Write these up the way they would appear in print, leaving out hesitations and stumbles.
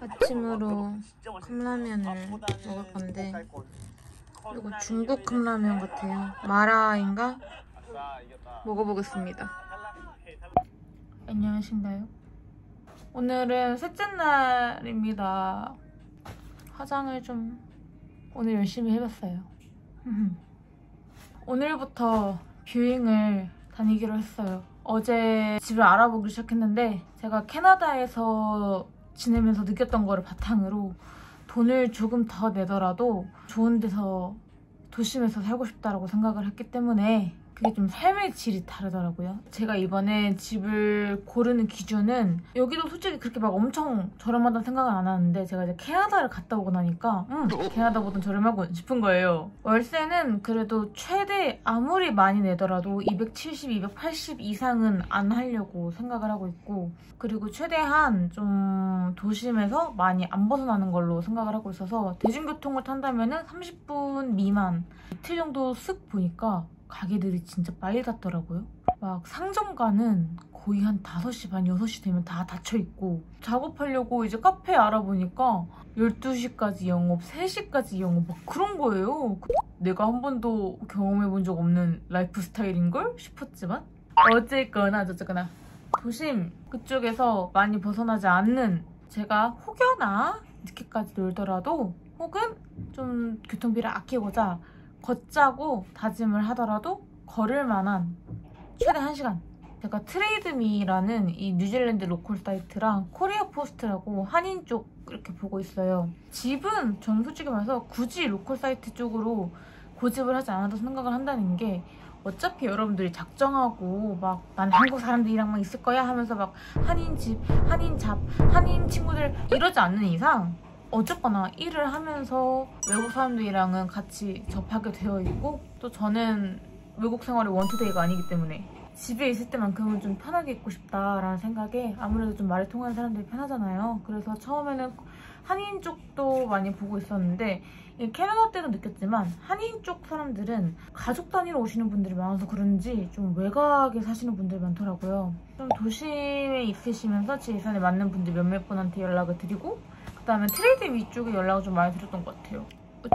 아침으로 컵라면을 먹을 건데 이거 중국 컵라면 같아요. 마라인가? 먹어보겠습니다. 안녕하신가요? 오늘은 셋째 날입니다. 화장을 좀 오늘 열심히 해봤어요. 오늘부터 뷰잉을 다니기로 했어요. 어제 집을 알아보기 시작했는데 제가 캐나다에서 지내면서 느꼈던 거를 바탕으로 돈을 조금 더 내더라도 좋은 데서 도심에서 살고 싶다라고 생각을 했기 때문에 그게 좀 삶의 질이 다르더라고요. 제가 이번에 집을 고르는 기준은 여기도 솔직히 그렇게 막 엄청 저렴하다는 생각은 안 하는데 제가 이제 캐나다를 갔다 오고 나니까 캐나다보단 저렴하군 싶은 거예요. 월세는 그래도 최대 아무리 많이 내더라도 270, 280 이상은 안 하려고 생각을 하고 있고 그리고 최대한 좀 도심에서 많이 안 벗어나는 걸로 생각을 하고 있어서 대중교통을 탄다면 30분 미만 이틀 정도 쓱 보니까 가게들이 진짜 빨리 닫더라고요. 막 상점가는 거의 한 5시 반, 6시 되면 다 닫혀있고 작업하려고 이제 카페 알아보니까 12시까지 영업, 3시까지 영업 막 그런 거예요. 내가 한 번도 경험해본 적 없는 라이프 스타일인걸 싶었지만 어쨌거나 저쨌거나 도심 그쪽에서 많이 벗어나지 않는 제가 혹여나 늦게까지 놀더라도 혹은 좀 교통비를 아끼고자 걷자고 다짐을 하더라도 걸을 만한 최대 1시간. 제가 트레이드미라는 이 뉴질랜드 로컬 사이트랑 코리아 포스트라고 한인 쪽 이렇게 보고 있어요. 집은 저는 솔직히 말해서 굳이 로컬 사이트 쪽으로 고집을 하지 않아도 생각을 한다는 게 어차피 여러분들이 작정하고 막 난 한국 사람들이랑만 있을 거야 하면서 막 한인 집, 한인 잡, 한인 친구들 이러지 않는 이상 어쨌거나 일을 하면서 외국 사람들이랑은 같이 접하게 되어 있고 또 저는 외국 생활이 원투데이가 아니기 때문에 집에 있을 때만큼은 좀 편하게 있고 싶다라는 생각에 아무래도 좀 말이 통하는 사람들이 편하잖아요. 그래서 처음에는 한인 쪽도 많이 보고 있었는데 캐나다 때도 느꼈지만 한인 쪽 사람들은 가족 단위로 오시는 분들이 많아서 그런지 좀 외곽에 사시는 분들이 많더라고요. 좀 도심에 있으시면서 제 예산에 맞는 분들 몇몇 분한테 연락을 드리고 그다음에 트레이드 위쪽에 연락을 좀 많이 드렸던 것 같아요.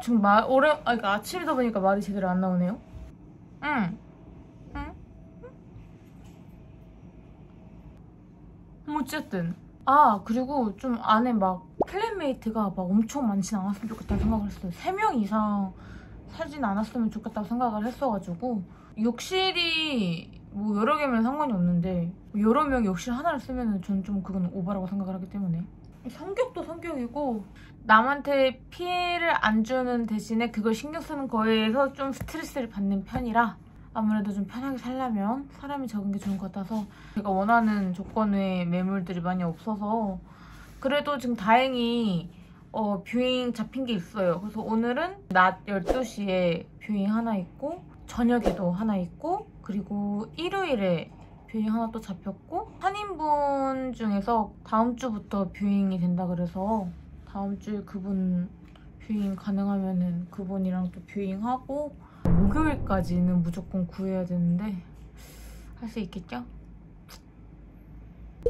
지금 그러니까 아침이다 보니까 말이 제대로 안 나오네요. 응. 어쨌든 그리고 좀 안에 막 플랫메이트가 막 엄청 많진 않았으면 좋겠다는 생각을 했어요. 3명 이상 살진 않았으면 좋겠다고 생각을 했어가지고 욕실이 뭐 여러 개면 상관이 없는데 여러 명 욕실 하나를 쓰면 전 좀 그건 오바라고 생각을 하기 때문에 성격도 성격이고 남한테 피해를 안 주는 대신에 그걸 신경 쓰는 거에서 좀 스트레스를 받는 편이라 아무래도 좀 편하게 살려면 사람이 적은 게 좋은 것 같아서 제가 원하는 조건의 매물들이 많이 없어서 그래도 지금 다행히 뷰잉 잡힌 게 있어요. 그래서 오늘은 낮 12시에 뷰잉 하나 있고 저녁에도 하나 있고 그리고 일요일에 뷰잉 하나 또 잡혔고 한인분 중에서 다음 주부터 뷰잉이 된다 그래서 다음 주에 그분 뷰잉 가능하면은 그분이랑 또 뷰잉하고 목요일까지는 무조건 구해야 되는데 할 수 있겠죠?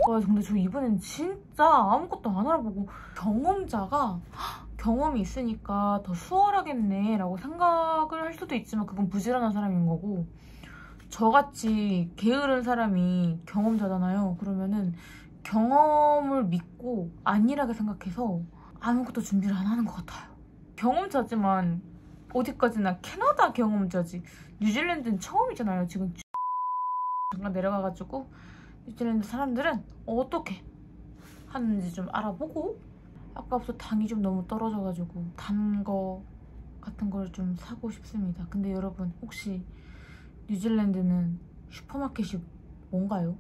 근데 저 이번엔 진짜 아무것도 안 알아보고 경험자가 경험이 있으니까 더 수월하겠네 라고 생각을 할 수도 있지만 그건 부지런한 사람인 거고 저같이 게으른 사람이 경험자잖아요. 그러면은 경험을 믿고 안일하게 생각해서 아무것도 준비를 안 하는 것 같아요. 경험자지만 어디까지나 캐나다 경험자지 뉴질랜드는 처음이잖아요. 지금 잠깐 내려가가지고 뉴질랜드 사람들은 어떻게 하는지 좀 알아보고 아까부터 당이 좀 너무 떨어져가지고 단 거 같은 걸 좀 사고 싶습니다. 근데 여러분 혹시 뉴질랜드는 슈퍼마켓이 뭔가요?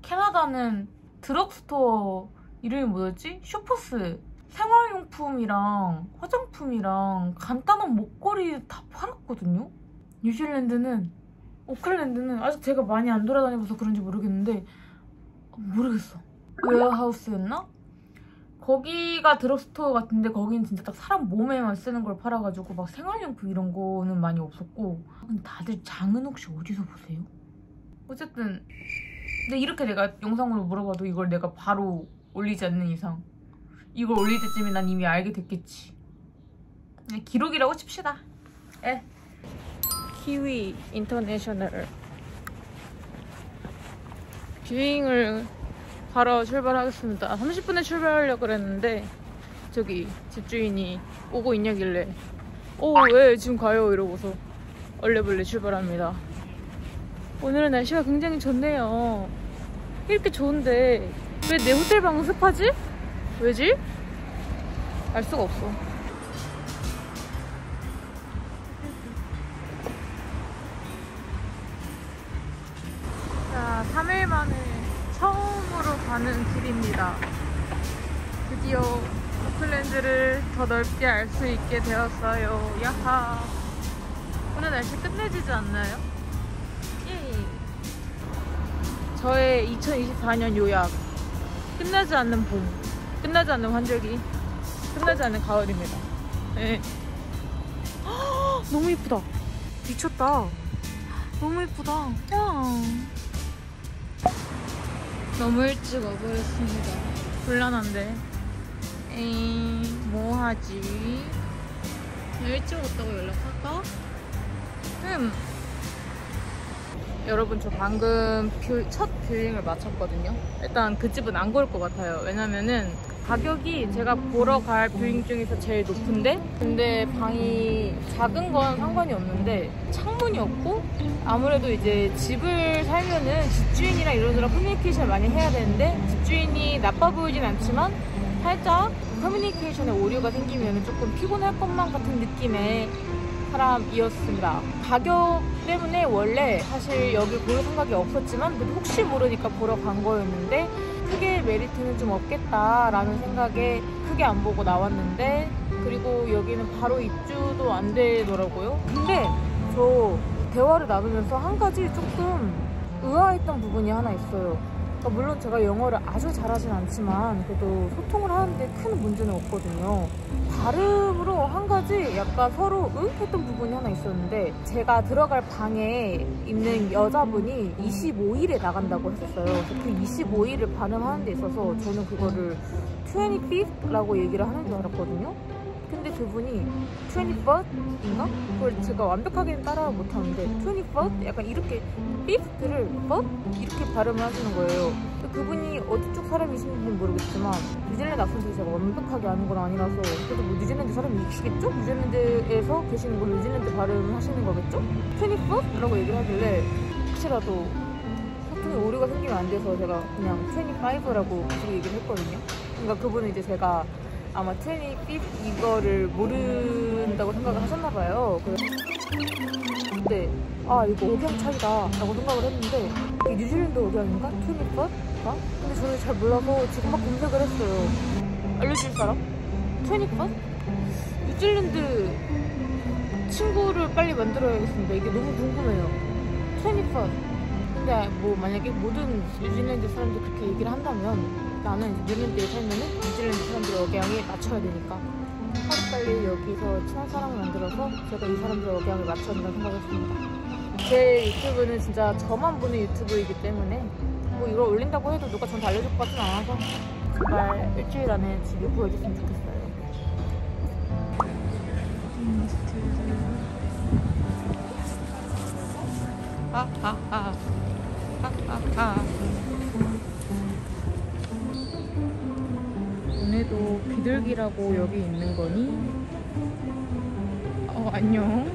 캐나다는 드럭스토어 이름이 뭐였지? 슈퍼스 생활용품이랑 화장품이랑 간단한 목걸이 다 팔았거든요? 뉴질랜드는 오클랜드는 아직 제가 많이 안 돌아다녀봐서 그런지 모르겠는데 모르겠어. 웨어하우스였나? 거기가 드럭스토어 같은데 거기는 진짜 딱 사람 몸에만 쓰는 걸 팔아가지고 막 생활용품 이런 거는 많이 없었고 근데 다들 장은 혹시 어디서 보세요? 어쨌든 근데 이렇게 내가 영상으로 물어봐도 이걸 내가 바로 올리지 않는 이상 이걸 올릴 때쯤에 난 이미 알게 됐겠지. 그냥 기록이라고 칩시다. 에. 키위 인터내셔널 뷰잉을 가러 출발하겠습니다. 30분에 출발하려고 그랬는데 저기 집주인이 오고 있냐길래 왜 지금 가요? 이러고서 얼레벌레 출발합니다. 오늘은 날씨가 굉장히 좋네요. 이렇게 좋은데 왜 내 호텔 방은 습하지? 왜지? 알 수가 없어. 자, 3일 만에 처음으로 가는 길입니다. 드디어 오클랜드를 더 넓게 알 수 있게 되었어요. 야하. 오늘 날씨 끝내지지 않나요? 예. 저의 2024년 요약. 끝나지 않는 봄, 끝나지 않는 환절기, 끝나지 않는 가을입니다. 네. 너무 이쁘다. 미쳤다. 너무 이쁘다. 와. 너무 일찍 와버렸습니다. 곤란한데. 에이, 뭐하지? 일찍 왔다고 연락할까? 여러분, 저 방금 첫 뷰잉을 마쳤거든요. 일단 그 집은 안 고를 것 같아요. 왜냐면은 가격이 제가 보러 갈 뷰잉 중에서 제일 높은데, 근데 방이 작은 건 상관이 없는데 창문이 없고, 아무래도 이제 집을 살면은 집주인이랑 이러느라 커뮤니케이션을 많이 해야 되는데, 집주인이 나빠 보이진 않지만 살짝 커뮤니케이션에 오류가 생기면 조금 피곤할 것만 같은 느낌의 사람이었습니다. 가격 때문에 원래 사실 여기 고를 생각이 없었지만 혹시 모르니까 보러 간 거였는데, 크게 메리트는 좀 없겠다라는 생각에 크게 안 보고 나왔는데, 그리고 여기는 바로 입주도 안 되더라고요. 근데 저 대화를 나누면서 한 가지 조금 의아했던 부분이 하나 있어요. 그러니까 물론 제가 영어를 아주 잘하진 않지만 그래도 소통을 하는데 큰 문제는 없거든요. 발음으로 한 가지 약간 서로 했던 부분이 하나 있었는데, 제가 들어갈 방에 있는 여자분이 25일에 나간다고 했었어요. 그래서 그 25일을 발음하는 데 있어서 저는 그거를 25th라고 얘기를 하는 줄 알았거든요. 근데 그분이 24th인가? 그걸 제가 완벽하게는 따라 못하는데 24th? 약간 이렇게 5th를 이렇게 발음을 하시는 거예요. 그분이 어디 쪽 사람이신지는 모르겠지만 뉴질랜드 악센트 제가 완벽하게 아는 건 아니라서, 그래도 뭐 뉴질랜드 사람이시겠죠? 뉴질랜드에서 계시는 걸 뉴질랜드 발음을 하시는 거겠죠? 24th라고 얘기를 하길래 혹시라도 소통에 오류가 생기면 안 돼서 제가 그냥 25라고 계속 얘기를 했거든요. 그러니까 그분은 이제 제가 아마 25th 이거를 모른다고 생각을 하셨나봐요. 근데 이거 억양 차이다 라고 생각을 했는데, 이게 뉴질랜드 억양인가? 25th? 근데 저는 잘 몰라서 지금 막 검색을 했어요. 알려줄 사람? 25th? 뉴질랜드 친구를 빨리 만들어야겠습니다. 이게 너무 궁금해요. 25th. 근데 뭐 만약에 모든 뉴질랜드 사람들이 그렇게 얘기를 한다면 나는 뉴질랜드에 살면은 뉴질랜드 사람들의 억양에 맞춰야 되니까 하루빨리 여기서 친한 사람을 만들어서 제가 이 사람들의 억양을 맞춰야 된다고 생각했습니다. 제 유튜브는 진짜 저만 보는 유튜브이기 때문에 뭐 이걸 올린다고 해도 누가 저한테 알려줄 것 같진 않아서 제발 일주일 안에 집에 보여줬으면 좋겠어요. 오늘도 비둘기라고 여기 있는 거니? 안녕.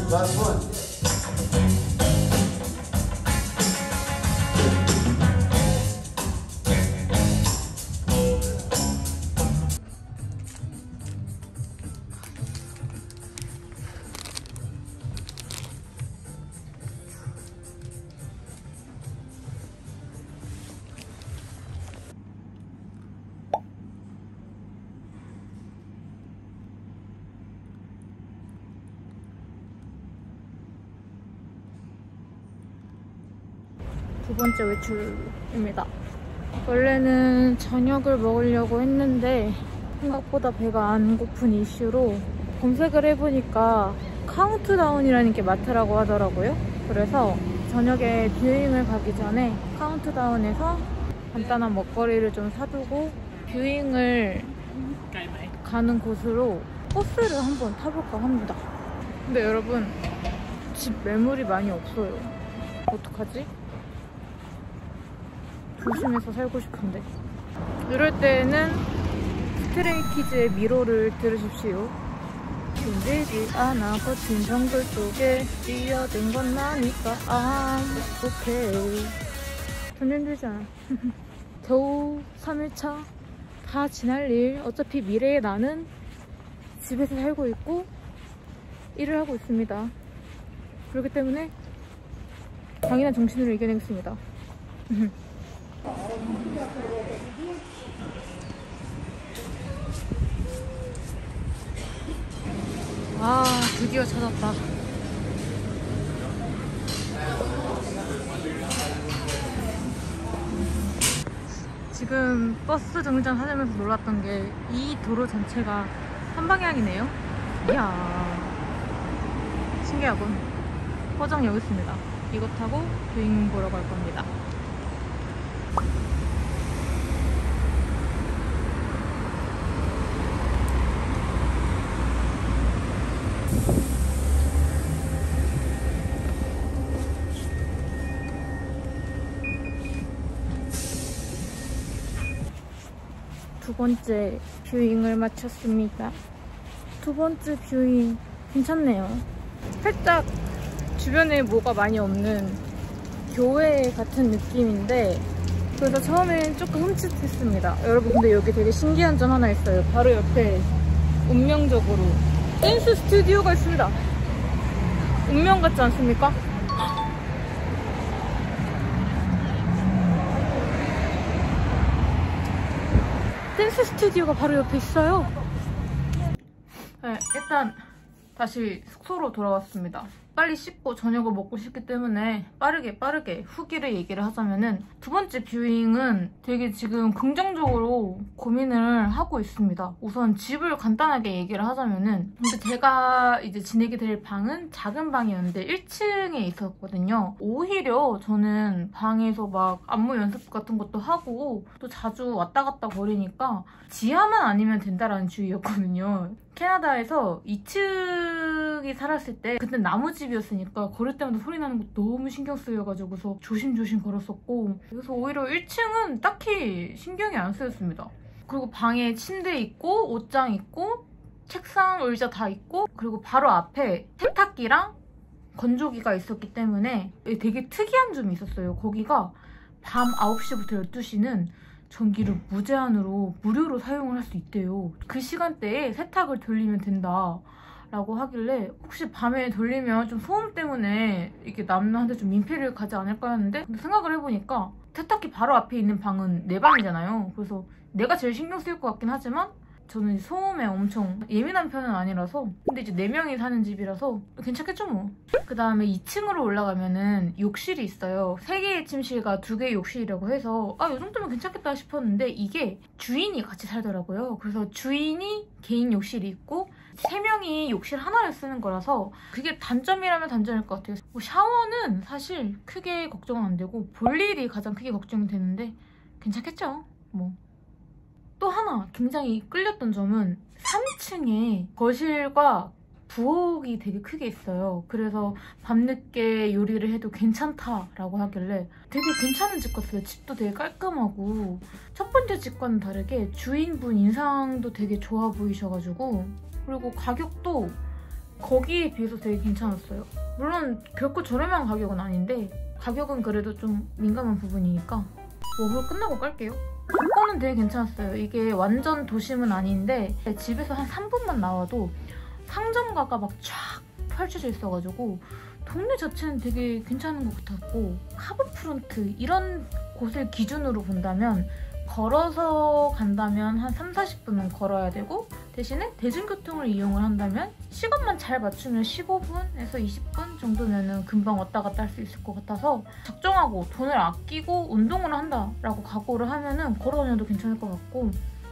Last one. 번째 외출입니다. 원래는 저녁을 먹으려고 했는데 생각보다 배가 안 고픈 이슈로 검색을 해보니까 카운트다운이라는 게 많더라고 하더라고요. 그래서 저녁에 뷰잉을 가기 전에 카운트다운에서 간단한 먹거리를 좀 사두고 뷰잉을 가는 곳으로 버스를 한번 타볼까 합니다. 근데 여러분, 집 매물이 많이 없어요. 어떡하지? 조심해서 살고 싶은데. 이럴 때는 스트레이키즈의 미로를 들으십시오. 힘들지 않아 거친 정글 속에 뛰어든 건 나니까 I'm okay. 전혀 힘들지 않아. 겨우 3일차 다 지날 일. 어차피 미래의 나는 집에서 살고 있고 일을 하고 있습니다. 그렇기 때문에 강인한 정신으로 이겨내겠습니다. 아, 드디어 찾았다. 지금 버스 정류장 찾으면서 놀랐던 게 이 도로 전체가 한 방향이네요. 이야, 신기하군. 포장 여기 있습니다. 이거 타고 뷰잉 보러 갈 겁니다. 두 번째 뷰잉을 마쳤습니다. 두 번째 뷰잉 괜찮네요. 살짝 주변에 뭐가 많이 없는 교회 같은 느낌인데, 그래서 처음엔 조금 흠칫했습니다. 여러분, 근데 여기 되게 신기한 점 하나 있어요. 바로 옆에 운명적으로 댄스 스튜디오가 있습니다. 운명 같지 않습니까? 댄스 스튜디오가 바로 옆에 있어요. 네, 일단 다시 숙소로 돌아왔습니다. 빨리 씻고 저녁을 먹고 싶기 때문에 빠르게 후기를 얘기를 하자면은, 두 번째 뷰잉은 되게 지금 긍정적으로 고민을 하고 있습니다. 우선 집을 간단하게 얘기를 하자면은, 근데 제가 이제 지내게 될 방은 작은 방이었는데 1층에 있었거든요. 오히려 저는 방에서 막 안무 연습 같은 것도 하고 또 자주 왔다 갔다 거리니까 지하만 아니면 된다라는 주의였거든요. 캐나다에서 2층이 살았을 때, 그때 나무집이었으니까 걸을 때마다 소리 나는 거 너무 신경 쓰여가지고서 조심조심 걸었었고, 그래서 오히려 1층은 딱히 신경이 안 쓰였습니다. 그리고 방에 침대 있고 옷장 있고 책상, 의자 다 있고, 그리고 바로 앞에 세탁기랑 건조기가 있었기 때문에 되게 특이한 점이 있었어요. 거기가 밤 9시부터 12시는 전기를 무제한으로 무료로 사용을 할 수 있대요. 그 시간대에 세탁을 돌리면 된다 라고 하길래, 혹시 밤에 돌리면 좀 소음 때문에 이게 남한테 좀 민폐를 가지 않을까 했는데, 근데 생각을 해보니까 세탁기 바로 앞에 있는 방은 내 방이잖아요. 그래서 내가 제일 신경 쓰일 것 같긴 하지만 저는 소음에 엄청 예민한 편은 아니라서, 근데 이제 4명이 사는 집이라서 괜찮겠죠 뭐. 그 다음에 2층으로 올라가면은 욕실이 있어요. 3개의 침실과 2개의 욕실이라고 해서 이 정도면 괜찮겠다 싶었는데, 이게 주인이 같이 살더라고요. 그래서 주인이 개인 욕실이 있고 3명이 욕실 하나를 쓰는 거라서 그게 단점이라면 단점일 것 같아요. 뭐 샤워는 사실 크게 걱정은 안 되고 볼 일이 가장 크게 걱정이 되는데 괜찮겠죠 뭐. 또 하나 굉장히 끌렸던 점은 3층에 거실과 부엌이 되게 크게 있어요. 그래서 밤늦게 요리를 해도 괜찮다라고 하길래 되게 괜찮은 집 같아요. 집도 되게 깔끔하고, 첫 번째 집과는 다르게 주인분 인상도 되게 좋아 보이셔가지고, 그리고 가격도 거기에 비해서 되게 괜찮았어요. 물론 결코 저렴한 가격은 아닌데 가격은 그래도 좀 민감한 부분이니까 워홀 끝나고 깔게요. 조건은 되게 괜찮았어요. 이게 완전 도심은 아닌데 집에서 한 3분만 나와도 상점가가 막 쫙 펼쳐져 있어가지고 동네 자체는 되게 괜찮은 것 같았고, 하버프론트 이런 곳을 기준으로 본다면 걸어서 간다면 한 3-40분은 걸어야 되고 대신에 대중교통을 이용을 한다면 시간만 잘 맞추면 15분에서 20분 정도면 금방 왔다 갔다 할 수 있을 것 같아서 작정하고 돈을 아끼고 운동을 한다라고 각오를 하면 걸어 다녀도 괜찮을 것 같고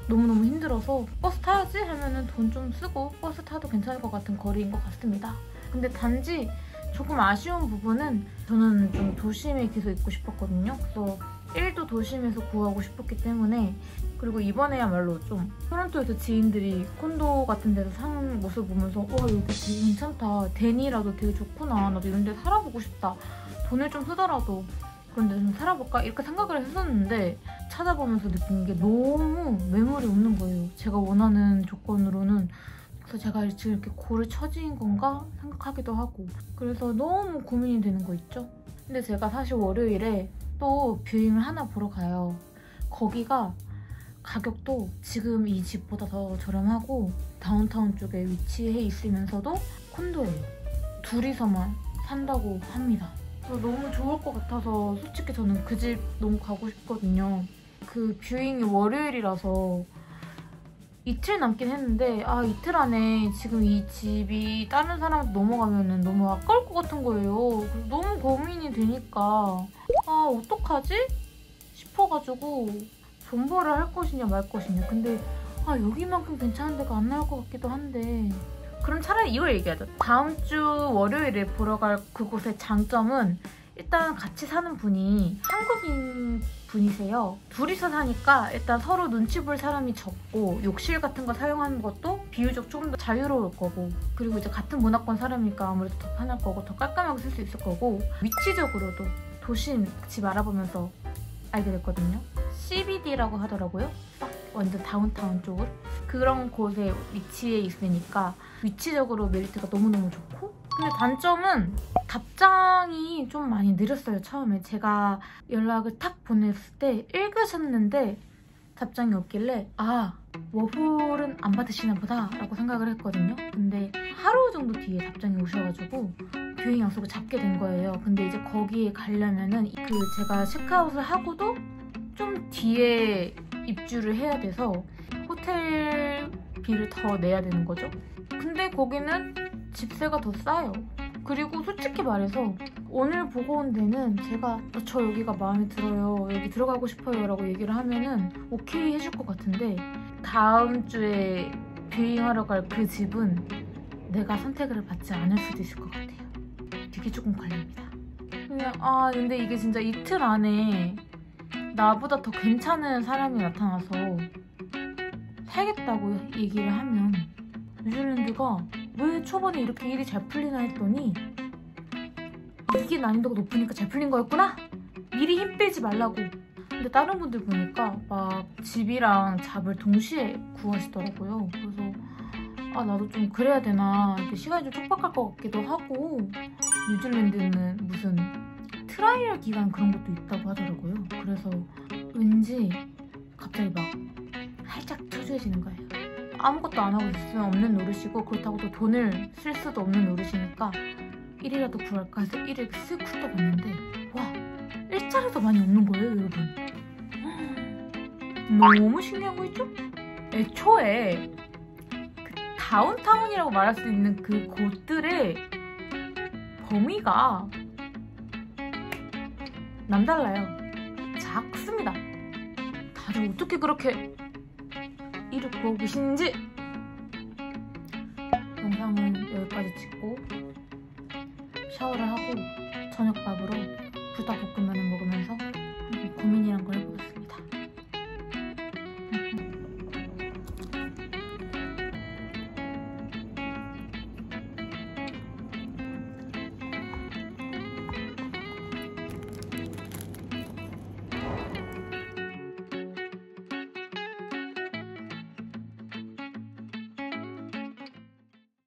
너무너무 힘들어서 버스 타야지 하면 돈 좀 쓰고 버스 타도 괜찮을 것 같은 거리인 것 같습니다. 근데 단지 조금 아쉬운 부분은 저는 좀 도심에 계속 있고 싶었거든요. 그래서 1도 도심에서 구하고 싶었기 때문에 그리고 이번에야말로 좀 토론토에서 지인들이 콘도 같은 데서 사는 모습을 보면서 와 여기 되게 괜찮다. 데니라도 되게 좋구나. 나도 이런 데 살아보고 싶다. 돈을 좀 쓰더라도 그런 데 좀 살아볼까? 이렇게 생각을 했었는데 찾아보면서 느낀 게 너무 매물이 없는 거예요. 제가 원하는 조건으로는. 그래서 제가 지금 이렇게 고를 처지인 건가 생각하기도 하고 그래서 너무 고민이 되는 거 있죠? 근데 제가 사실 월요일에 또 뷰잉을 하나 보러 가요. 거기가 가격도 지금 이 집보다 더 저렴하고 다운타운 쪽에 위치해 있으면서도 콘도예요. 둘이서만 산다고 합니다. 그래서 너무 좋을 것 같아서 솔직히 저는 그 집 너무 가고 싶거든요. 그 뷰잉이 월요일이라서 이틀 남긴 했는데 이틀 안에 지금 이 집이 다른 사람한테 넘어가면 너무 아까울 것 같은 거예요. 그래서 너무 고민이 되니까 어떡하지? 싶어가지고 존버를 할 것이냐 말 것이냐. 근데 여기만큼 괜찮은 데가 안 나올 것 같기도 한데 그럼 차라리 이걸 얘기하자. 다음 주 월요일에 보러 갈 그곳의 장점은 일단 같이 사는 분이 한국인 분이세요. 둘이서 사니까 일단 서로 눈치 볼 사람이 적고 욕실 같은 거 사용하는 것도 비교적 조금 더 자유로울 거고 그리고 이제 같은 문화권 사람이니까 아무래도 더 편할 거고 더 깔끔하게 쓸 수 있을 거고 위치적으로도 도심 집 알아보면서 알게 됐거든요. CBD라고 하더라고요. 딱 완전 다운타운 쪽으로 그런 곳에 위치해 있으니까 위치적으로 메리트가 너무너무 좋고 근데 단점은 답장이 좀 많이 느렸어요. 처음에 제가 연락을 탁 보냈을 때 읽으셨는데 답장이 없길래 워홀은 안 받으시나 보다 라고 생각을 했거든요. 근데 하루 정도 뒤에 답장이 오셔가지고 뷰잉 약속을 잡게 된 거예요. 근데 이제 거기에 가려면은 제가 체크아웃을 하고도 좀 뒤에 입주를 해야 돼서 호텔비를 더 내야 되는 거죠. 근데 거기는 집세가 더 싸요. 그리고 솔직히 말해서 오늘 보고 온 데는 제가 저 여기가 마음에 들어요. 여기 들어가고 싶어요 라고 얘기를 하면은 오케이 해줄 것 같은데 다음 주에 뷰잉하러 갈 그 집은 내가 선택을 받지 않을 수도 있을 것 같아요. 되게 조금 걸립니다. 그냥 근데 이게 진짜 이틀 안에 나보다 더 괜찮은 사람이 나타나서 살겠다고 얘기를 하면 뉴질랜드가 왜 초반에 이렇게 일이 잘 풀리나 했더니 이게 난이도가 높으니까 잘 풀린 거였구나? 미리 힘 빼지 말라고. 근데 다른 분들 보니까 막 집이랑 잡을 동시에 구하시더라고요. 그래서 나도 좀 그래야 되나 이렇게 시간이 좀 촉박할 것 같기도 하고 뉴질랜드는 무슨 트라이얼 기간 그런 것도 있다고 하더라고요. 그래서 왠지 갑자기 막 살짝 초조해지는 거예요. 아무것도 안 하고 있으면 없는 노릇이고 그렇다고 또 돈을 쓸 수도 없는 노릇이니까 일이라도 구할까 해서 일을 쓱 훑어봤는데 와 일자리도 많이 없는 거예요 여러분. 너무 신기한 거 있죠? 애초에 그 다운타운이라고 말할 수 있는 그 곳들의 범위가 남달라요. 작습니다. 다들 어떻게 그렇게 일을 구하고 계시는지. 영상은 여기까지 찍고 샤워를 하고 저녁밥으로 불닭볶음면